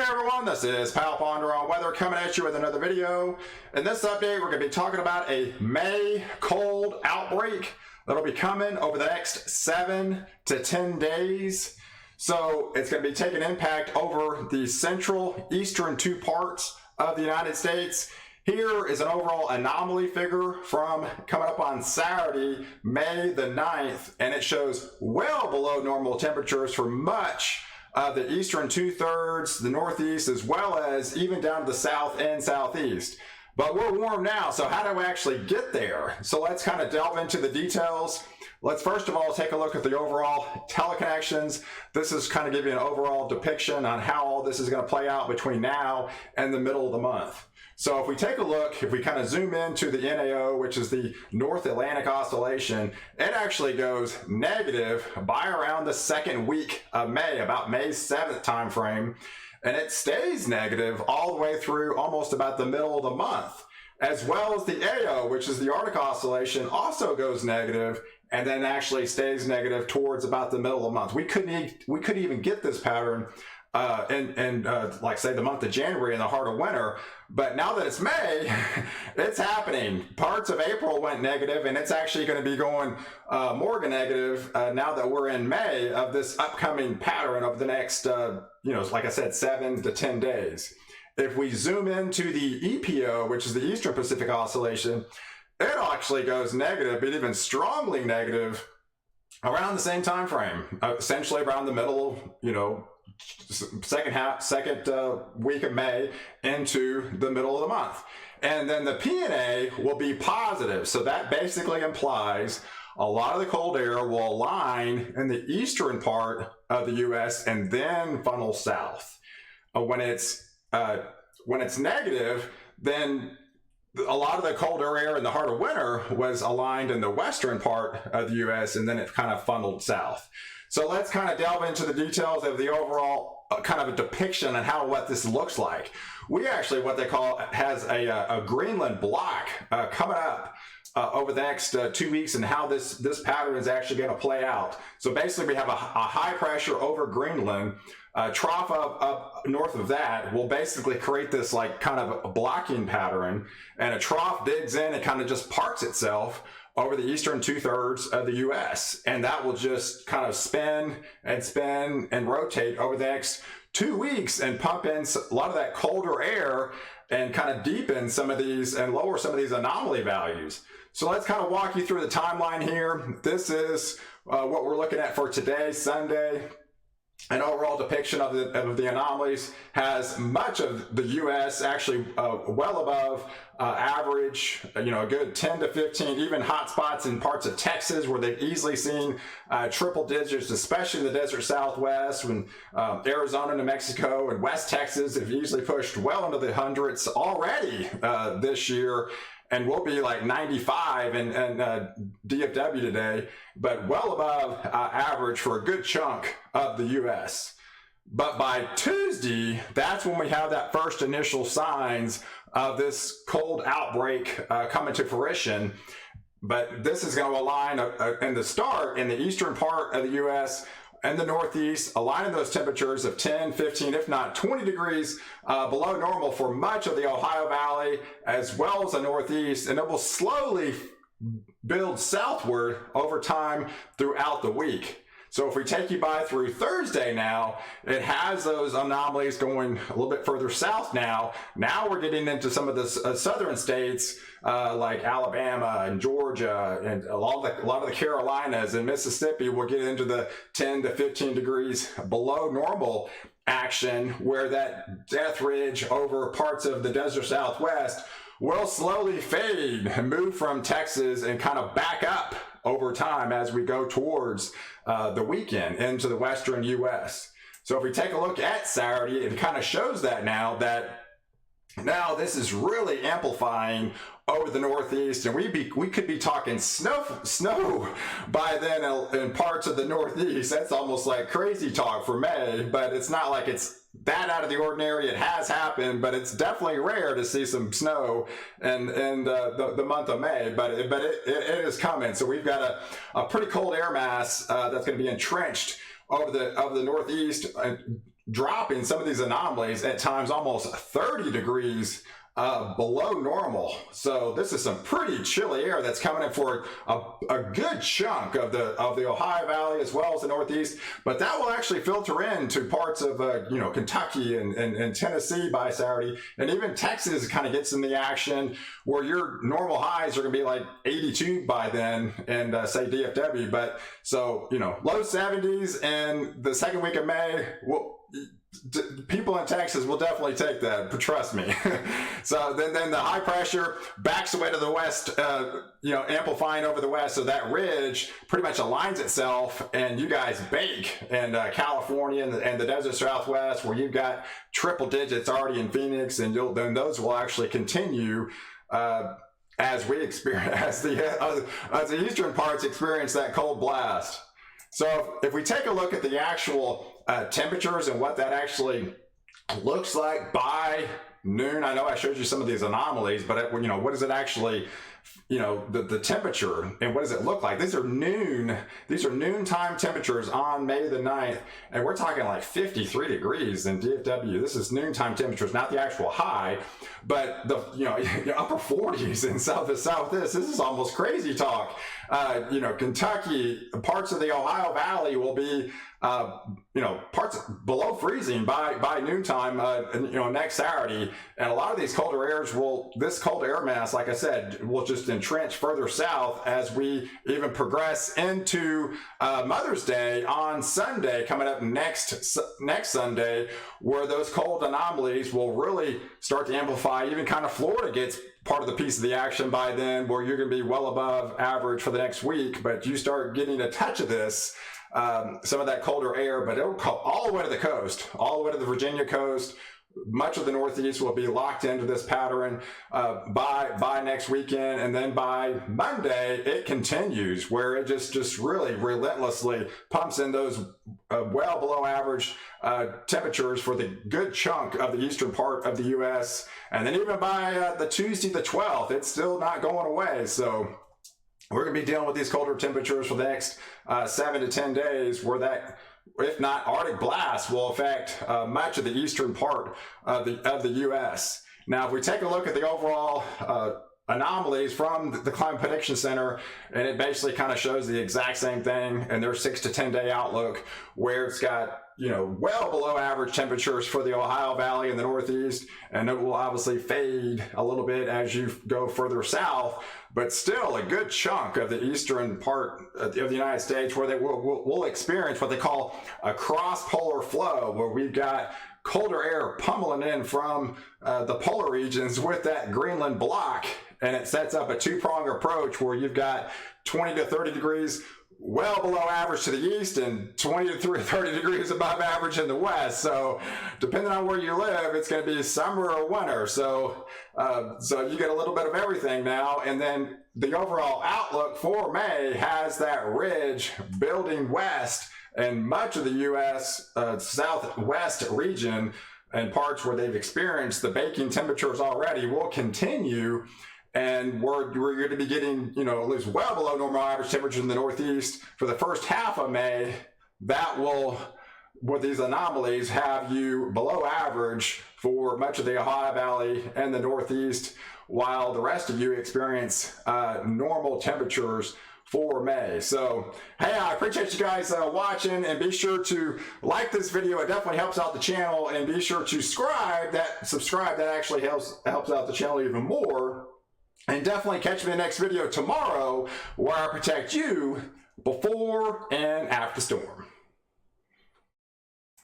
everyone, this is Pal Ponder on Weather coming at you with another video. In this update, we're going to be talking about a May cold outbreak that'll be coming over the next 7 to 10 days. So it's going to be taking impact over the central eastern two parts of the United States. Here is an overall anomaly figure from coming up on Saturday, May the 9th, and it shows well below normal temperatures for much of the eastern two-thirds, the northeast, as well as even down to the south and southeast. But we're warm now, so how do we actually get there? So let's kind of delve into the details. Let's first of all take a look at the overall teleconnections. This is kind of give you an overall depiction on how all this is going to play out between now and the middle of the month. So if we take a look, if we kind of zoom into the NAO, which is the North Atlantic Oscillation, it actually goes negative by around the second week of May, about May 7th time frame, and it stays negative all the way through almost about the middle of the month. As well as the AO, which is the Arctic Oscillation, also goes negative and then actually stays negative towards about the middle of the month. We couldn't even get this pattern in like say the month of January in the heart of winter, but now that it's May, it's happening. Parts of April went negative, and it's actually going to be going more negative now that we're in May of this upcoming pattern of the next like I said, 7 to 10 days. If we zoom into the EPO, which is the Eastern Pacific Oscillation, it actually goes negative, but even strongly negative around the same time frame, essentially around the middle, second week of May into the middle of the month. And then the PNA will be positive. So that basically implies a lot of the cold air will align in the eastern part of the US and then funnel south. When it's negative, then a lot of the colder air in the heart of winter was aligned in the western part of the US, and then it kind of funneled south. So let's kind of delve into the details of the overall kind of a depiction on what this looks like. We actually, what they call, has a Greenland block coming up over the next 2 weeks, and how this pattern is actually going to play out. So basically we have a high pressure over Greenland. Trough up north of that will basically create this like kind of a blocking pattern, and a trough digs in and kind of just parks itself over the eastern two-thirds of the US, and that will just kind of spin and rotate over the next 2 weeks and pump in a lot of that colder air and kind of deepen some of these and lower some of these anomaly values. So let's kind of walk you through the timeline here. This is what we're looking at for today, Sunday. An overall depiction of the anomalies has much of the U.S. actually well above average, a good 10 to 15, even hot spots in parts of Texas where they've easily seen triple digits, especially in the desert Southwest, when Arizona, New Mexico, and West Texas have easily pushed well into the hundreds already this year. And we'll be like 95 in DFW today, but well above average for a good chunk of the U.S. But by Tuesday, that's when we have that first initial signs of this cold outbreak coming to fruition. But this is going to align in the start in the eastern part of the U.S. and the northeast, aligning those temperatures of 10, 15, if not 20 degrees below normal for much of the Ohio Valley, as well as the northeast, and it will slowly build southward over time throughout the week. So if we take you by through Thursday now, it has those anomalies going a little bit further south now. Now we're getting into some of the southern states like Alabama and Georgia and a lot of the Carolinas and Mississippi. Will get into the 10 to 15 degrees below normal action, where that death ridge over parts of the desert Southwest will slowly fade and move from Texas and kind of back up over time as we go towards the weekend into the western U.S. So if we take a look at Saturday, it kind of shows that now this is really amplifying over the northeast, and we could be talking snow by then in parts of the northeast. That's almost like crazy talk for May, but it's not like it's that out of the ordinary. It has happened, but it's definitely rare to see some snow in the month of May, but it is coming. So we've got a pretty cold air mass that's going to be entrenched over the northeast dropping some of these anomalies at times almost 30 degrees below normal. So this is some pretty chilly air that's coming in for a good chunk of the Ohio Valley as well as the Northeast. But that will actually filter into parts of Kentucky and Tennessee by Saturday, and even Texas kind of gets in the action where your normal highs are going to be like 82 by then, and say DFW. But so low 70s, and the second week of May people in Texas will definitely take that, but trust me. So then the high pressure backs away to the west, amplifying over the west. So that ridge pretty much aligns itself, and you guys bake in California and the desert Southwest, where you've got triple digits already in Phoenix, and then those will actually continue as we experience, as the eastern parts experience that cold blast. So if we take a look at the actual temperatures and what that actually looks like by noon, I know I showed you some of these anomalies, but what is it actually, the temperature, and what does it look like? These are noontime temperatures on May the 9th, and we're talking like 53 degrees in DFW. This is noontime temperatures, not the actual high, but the upper 40s in southeast. This is almost crazy talk. Kentucky, parts of the Ohio Valley will be parts below freezing by noontime, next Saturday. And a lot of these colder airs this cold air mass, like I said, will just entrench further south as we even progress into Mother's Day on Sunday, coming up next Sunday, where those cold anomalies will really start to amplify. Even kind of Florida gets part of the piece of the action by then, where you're going to be well above average for the next week, but you start getting a touch of this, some of that colder air, but it'll come all the way to the coast, all the way to the Virginia coast. Much of the Northeast will be locked into this pattern by next weekend, and then by Monday it continues, where it just really relentlessly pumps in those well below average temperatures for the good chunk of the eastern part of the U.S. And then even by the Tuesday the 12th, it's still not going away. So we're going to be dealing with these colder temperatures for the next 7 to 10 days, where that, if not Arctic blast, will affect much of the eastern part of the U.S. Now, if we take a look at the overall anomalies from the Climate Prediction Center, and it basically kind of shows the exact same thing in their 6 to 10 day outlook, where it's got well below average temperatures for the Ohio Valley and the Northeast, and it will obviously fade a little bit as you go further south, but still a good chunk of the eastern part of the United States, where they will experience what they call a cross-polar flow, where we've got colder air pummeling in from the polar regions with that Greenland block, and it sets up a two-pronged approach where you've got 20 to 30 degrees well below average to the east and 20 to 30 degrees above average in the west. So depending on where you live, it's going to be summer or winter. So you get a little bit of everything now. And then the overall outlook for May has that ridge building west, and much of the U.S. Southwest region and parts where they've experienced the baking temperatures already will continue. And we're going to be getting, at least well below normal average temperatures in the Northeast for the first half of May. That will, with these anomalies, have you below average for much of the Ohio Valley and the Northeast, while the rest of you experience normal temperatures for May. So, hey, I appreciate you guys watching, and be sure to like this video. It definitely helps out the channel, and be sure to subscribe. That actually helps out the channel even more. And definitely catch me in the next video tomorrow, where I protect you before and after storm.